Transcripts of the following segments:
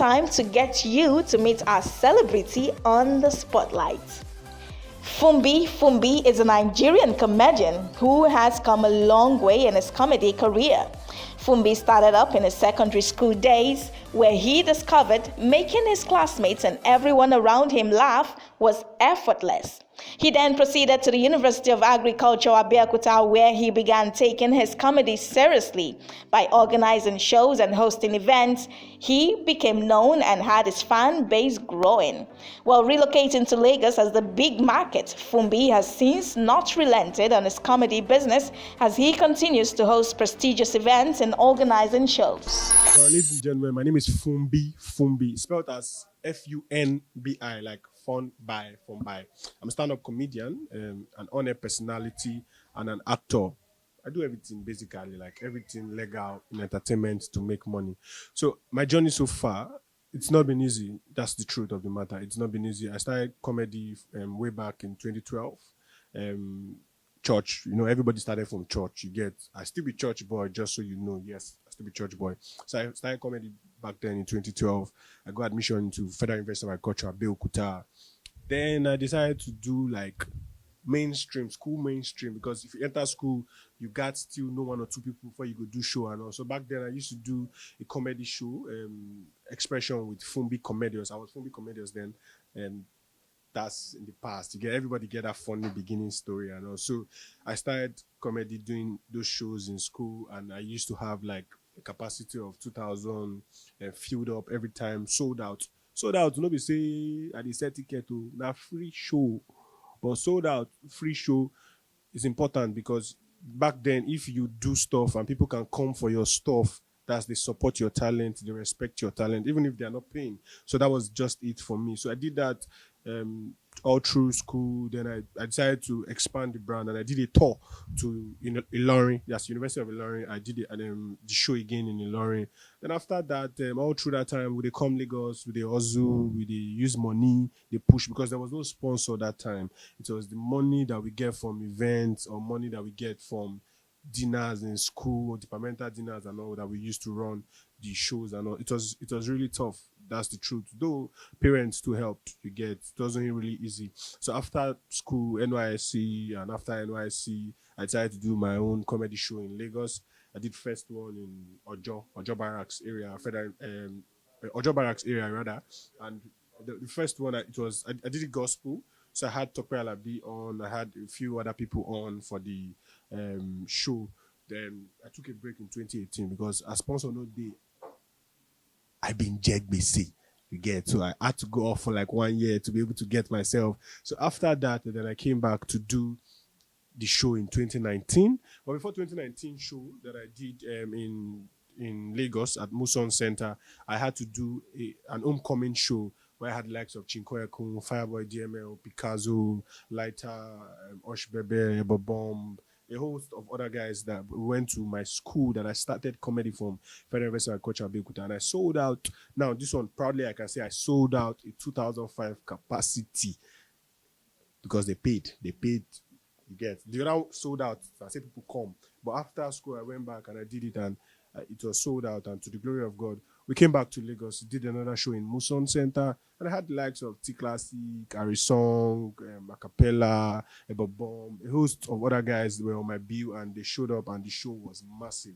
time to get you to meet our celebrity on the spotlight. Funbi Funbi is a Nigerian comedian who has come a long way in his comedy career. Funbi started up in his secondary school days, where he discovered making his classmates and everyone around him laugh was effortless. He then proceeded to the University of Agriculture, Abeokuta, where he began taking his comedy seriously. By organizing shows and hosting events, he became known and had his fan base growing. While relocating to Lagos as the big market, Funbi has since not relented on his comedy business as he continues to host prestigious events and organizing shows. Well, ladies and gentlemen, my name is Funbi Funbi, spelled as Funbi, like Funbi Funbi. I'm a stand-up comedian, an on-air personality, and an actor. I do everything basically, like everything legal in entertainment to make money. So my journey so far, it's not been easy. That's the truth of the matter. It's not been easy. I started comedy way back in 2012. Church, everybody started from church. I still be church boy, just so you know. Yes, I still be church boy. So I started comedy back then in 2012. I got admission into Federal University of Agriculture, Abeokuta. Then I decided to do like school mainstream, because if you enter school, you got still know one or two people before you go do show and all. So back then I used to do a comedy show, expression with Funbi Comedians. I was Funbi Comedians then, and that's in the past. Everybody get that funny beginning story and all. So I started comedy doing those shows in school, and I used to have like a capacity of 2,000 filled up every time, sold out. No be say I dey sell ticket to na free show, but sold out free show is important, because back then if you do stuff and people can come for your stuff, that's they support your talent, they respect your talent, even if they are not paying. So that was just it for me. So I did that all through school. Then I decided to expand the brand, and I did a tour to Ilorin. That's University of Ilorin. I did the show again in Ilorin. Then after that, all through that time, we come Lagos, we hustle, we use money, they push, because there was no sponsor that time. It was the money that we get from events or money that we get from dinners in school, departmental dinners and all that we used to run the shows and all. It was really tough. That's the truth. Though parents too helped, it wasn't really easy. So after school, NYSC, and after NYSC, I decided to do my own comedy show in Lagos. I did first one in Ojo Barracks area, Ojo Barracks area rather. And the first one, I did the gospel. So I had Tope Alabi on, I had a few other people on for the show. Then I took a break in 2018 because a sponsor no day, I've been JBC. You get, so I had to go off for like 1 year to be able to get myself. So after that, then I came back to do the show in 2019. But before 2019 show that I did in Lagos at Muson Center, I had to do an homecoming show where I had the likes of Chinkoyakun, Fireboy DML, Picasso, Lighter, Oshbebe, Ebo Bomb, a host of other guys that went to my school that I started comedy from, Federal University of Agriculture, Abeokuta, and I sold out. Now, this one, proudly, I can say I sold out a 2005 capacity because they paid. You get. The other sold out. I said people come. But after school, I went back and I did it, and it was sold out. And to the glory of God, we came back to Lagos, did another show in Muson Center, and I had the likes of T Classic, Arisong, Acapella, Ebo Bomb, a host of other guys were on my bill, and they showed up, and the show was massive.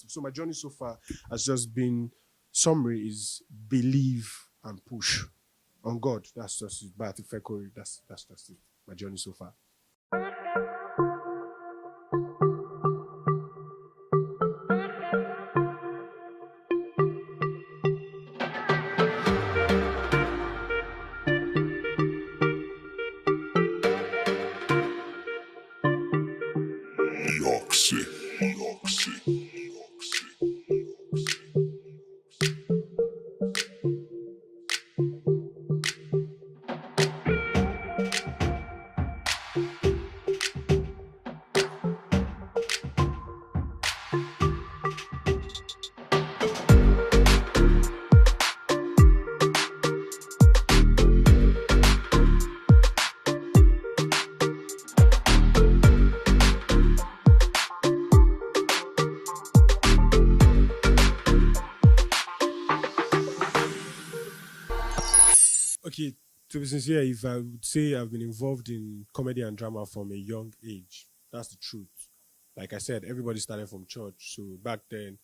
So my journey so far has just been, summary is believe and push on God. That's just it. But that's just it. My journey so far. Okay, to be sincere, if I would say I've been involved in comedy and drama from a young age, that's the truth. Like I said, everybody started from church. So back then,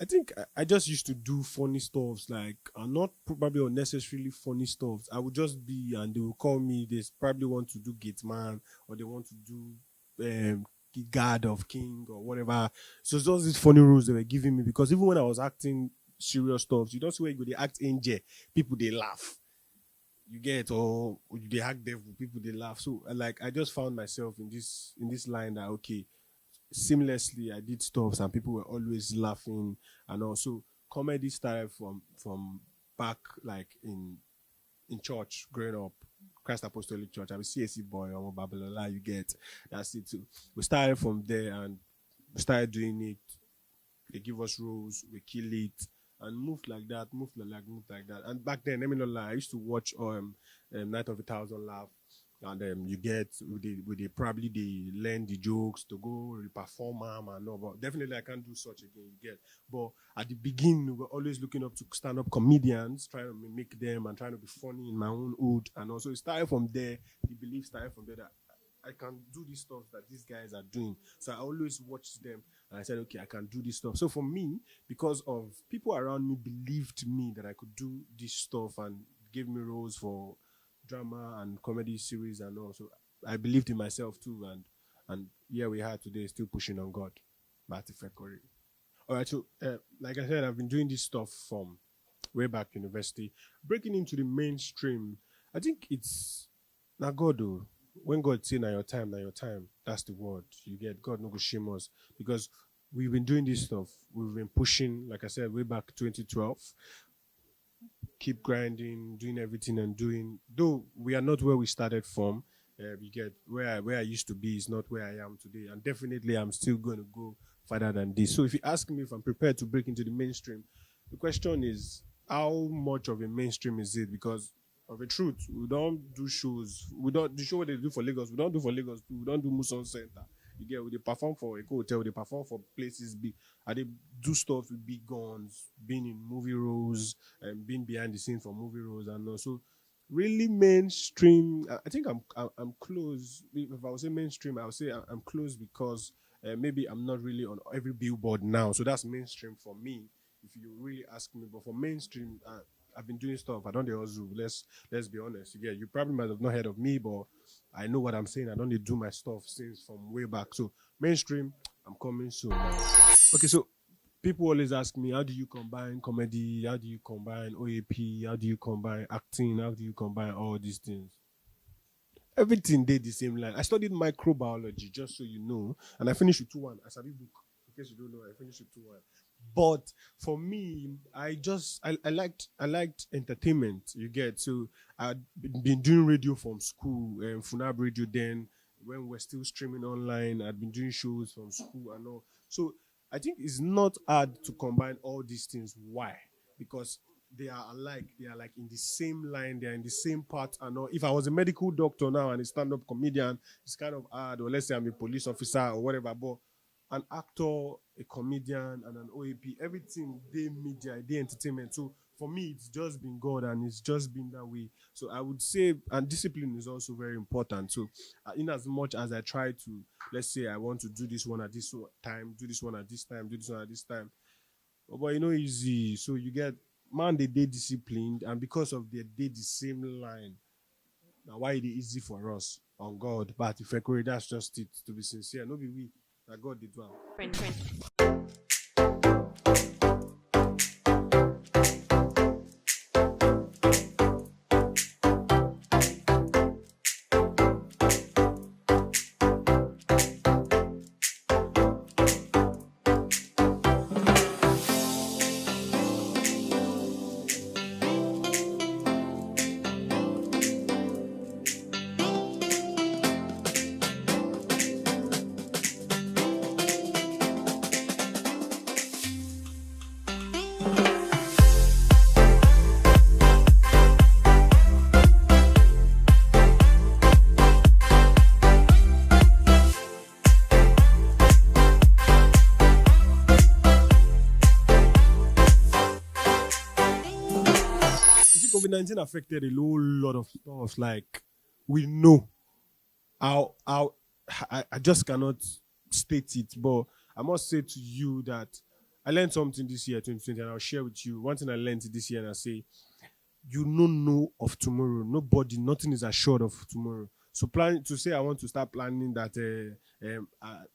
I think I just used to do funny stuffs, like not probably unnecessarily funny stuffs. I would just be, and they will call me. They probably want to do gate man, or they want to do guard of king or whatever. So it's just these funny rules they were giving me, because even when I was acting serious stuff, you don't see where you go. They act angel, people they laugh. You get, or they act devil, people they laugh. So like I just found myself in this line that okay, seamlessly I did stuff and people were always laughing. And also comedy started from back, like in church growing up. Christ Apostolic Church. I'm a CSC boy, I'm a Babalola, you get. That's it too. We started from there and we started doing it. They give us roles, we kill it, and moved like that, moved like that. And back then, let me not lie, I used to watch Night of a Thousand Laugh, and you get they probably they learn the jokes to go perform them and all. But definitely, I can't do such again. You get, but at the beginning, we were always looking up to stand-up comedians, trying to mimic them and trying to be funny in my own hood. And also, it started from there. The belief started from there that I can do this stuff that these guys are doing. So I always watched them and I said, okay, I can do this stuff. So for me, because of people around me believed me that I could do this stuff and gave me roles for drama and comedy series and all. So I believed in myself too. And here we are today, still pushing on God. Marty Fekori. All right, so like I said, I've been doing this stuff from way back university. Breaking into the mainstream, I think it's not God though. When God say now your time, that's the word. You get, God no go shame us, because we've been doing this stuff. We've been pushing, like I said, way back 2012. Keep grinding, doing everything and doing. Though we are not where we started from, you get, where I used to be is not where I am today, and definitely I'm still going to go further than this. So if you ask me if I'm prepared to break into the mainstream, the question is how much of a mainstream is it? Because of the truth, we don't do shows. We don't the show what they do for Lagos. We don't do for Lagos. We don't do Muson Center. You get, they perform for a hotel. They perform for places big. And they do stuff with big guns, being in movie roles and being behind the scenes for movie roles and also really mainstream. I think I'm close. If I would say mainstream, I would say I'm close because maybe I'm not really on every billboard now. So that's mainstream for me. If you really ask me, but for mainstream. I've been doing stuff. I don't do Ozu. Let's be honest. You probably might have not heard of me, but I know what I'm saying. I don't need to do my stuff since from way back. So mainstream, I'm coming soon now. Okay, so people always ask me, how do you combine comedy? How do you combine OAP? How do you combine acting? How do you combine all these things? Everything did the same line. I studied microbiology, just so you know, and I finished with 2-1. I studied book. In case you don't know, I finished with 2-1. But for me, I liked entertainment. You get, so I'd been doing radio from school, Funab Radio. Then when we're still streaming online, I'd been doing shows from school and all. So I think it's not hard to combine all these things. Why? Because they are alike. They are like in the same line. They are in the same part and all. If I was a medical doctor now and a stand-up comedian, it's kind of hard. Or let's say I'm a police officer or whatever. But an actor, a comedian, and an OAP, everything, they media, they entertainment. So for me, it's just been God and it's just been that way. So I would say, and discipline is also very important. So in as much as I try to, let's say I want to do this one at this time, do this one at this time, do this one at this time. But easy. So you get, man, they disciplined, and because of they the same line. Now why it is easy for us on God, but if I could, that's just it, to be sincere. No be we. That God did well. COVID-19 affected a whole lot of stuff. Like, we know how I just cannot state it, but I must say to you that I learned something this year, 2020, and I'll share with you. One thing I learned this year, and I say, you don't know of tomorrow. Nobody, nothing is assured of tomorrow. So plan to say I want to start planning that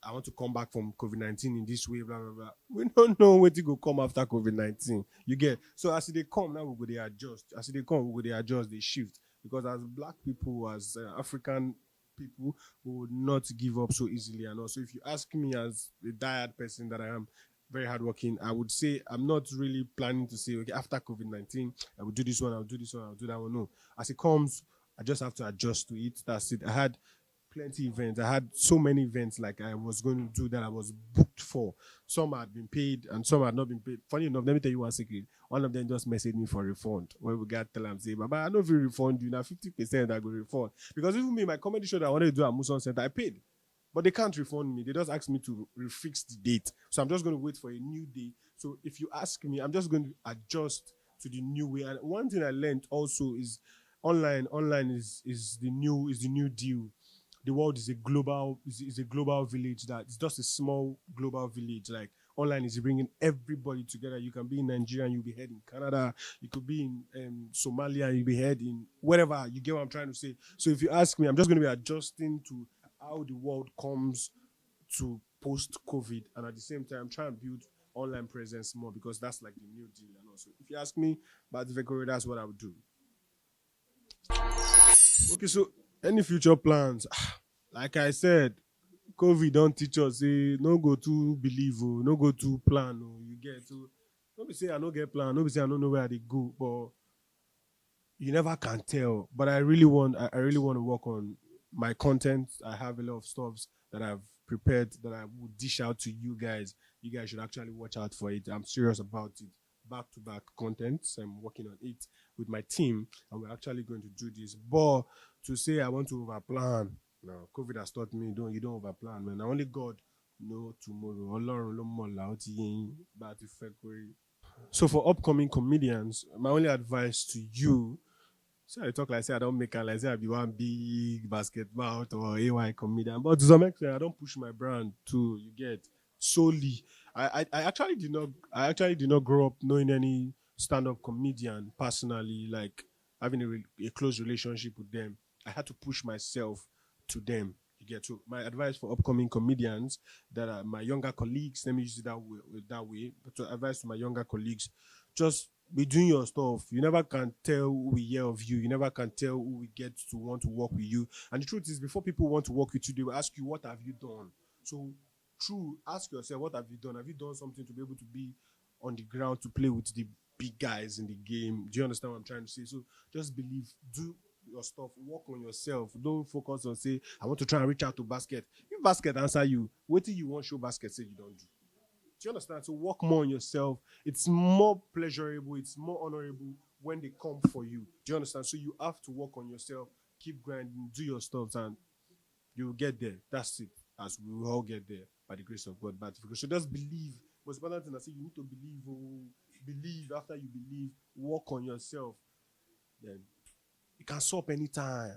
I want to come back from COVID-19 in this way, blah blah blah. We don't know where to go come after COVID-19. You get, so as they come now, we go they adjust. As they come, we go they adjust, they shift. Because as black people, as African people, we would not give up so easily. And also, if you ask me as a diehard person that I am, very hardworking, I would say I'm not really planning to say, okay, after COVID-19, I will do this one, I'll do this one, I'll do that one. No. As it comes, I just have to adjust to it. That's it. I had plenty of events. I had so many events like I was going to do that I was booked for. Some had been paid and some had not been paid. Funny enough, let me tell you one secret. One of them just messaged me for refund. When we got tell them, say, Baba, I know if you refund you, now 50% I go refund. Because even me, my comedy show that I wanted to do at Muson Center, I paid. But they can't refund me. They just asked me to refix the date. So I'm just going to wait for a new day. So if you ask me, I'm just going to adjust to the new way. And one thing I learned also is online is the new deal. The world is a global village. That it's just a small global village. Like online is bringing everybody together. You can be in Nigeria and you'll be head in Canada. You could be in Somalia and you'll be head in wherever. You get what I'm trying to say. So if you ask me, I'm just going to be adjusting to how the world comes to post-COVID, and at the same time try and build online presence more, because that's like the new deal. And also, if you ask me about the Vekore, that's what I would do. Okay, so any future plans? Like I said, COVID don't teach us, say, no go to believe, oh, no go to plan, oh, you get. So, don't be say I don't get plan, don't be say I don't know where they go, but you never can tell. But I really want to work on my content. I have a lot of stuff that I've prepared that I will dish out to you guys. You guys should actually watch out for it. I'm serious about it. Back-to-back content. So I'm working on it with my team, and we're actually going to do this. But to say I want to overplan, no, COVID has taught me you don't overplan, man. Only God know tomorrow. So for upcoming comedians, my only advice to you. So I talk like say I don't make it like say I be one big basketball or AY comedian. But to some extent, I don't push my brand too. You get solely. I actually did not grow up knowing any stand-up comedian personally, like having a close relationship with them. I had to push myself to them. You get, so my advice for upcoming comedians that are my younger colleagues, let me use it that way. But to advice to my younger colleagues, just be doing your stuff. You never can tell who we hear of you. You never can tell who we get to want to work with you. And the truth is, before people want to work with you, they will ask you, what have you done? So, ask yourself, what have you done? Have you done something to be able to be on the ground to play with the big guys in the game? Do you understand what I'm trying to say? So, just believe, do your stuff, work on yourself. Don't focus on, say, I want to try and reach out to basket. If basket answer you, what do you want show basket say you don't do? Do you understand? So work more on yourself. It's more pleasurable. It's more honorable when they come for you. Do you understand? So you have to work on yourself. Keep grinding. Do your stuff, and you'll get there. That's it. As we will all get there by the grace of God. But so just believe. Most important thing I say, you need to believe. Oh, believe. After you believe, work on yourself. Then you can stop anytime.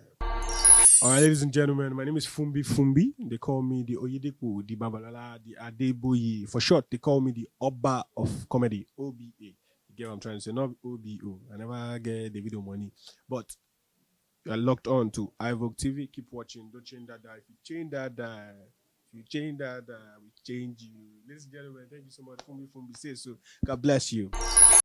All right, ladies and gentlemen, my name is Funbi Funbi. They call me the Oyedepo, the Babalala, the Adeboye. For short, they call me the Oba of Comedy, OBA. You get what I'm trying to say? Not OBO. I never get the video money. But you are locked on to IVogue TV. Keep watching. Don't change that. If you change that, we change you. Ladies and gentlemen, thank you so much. Funbi Funbi says so. God bless you.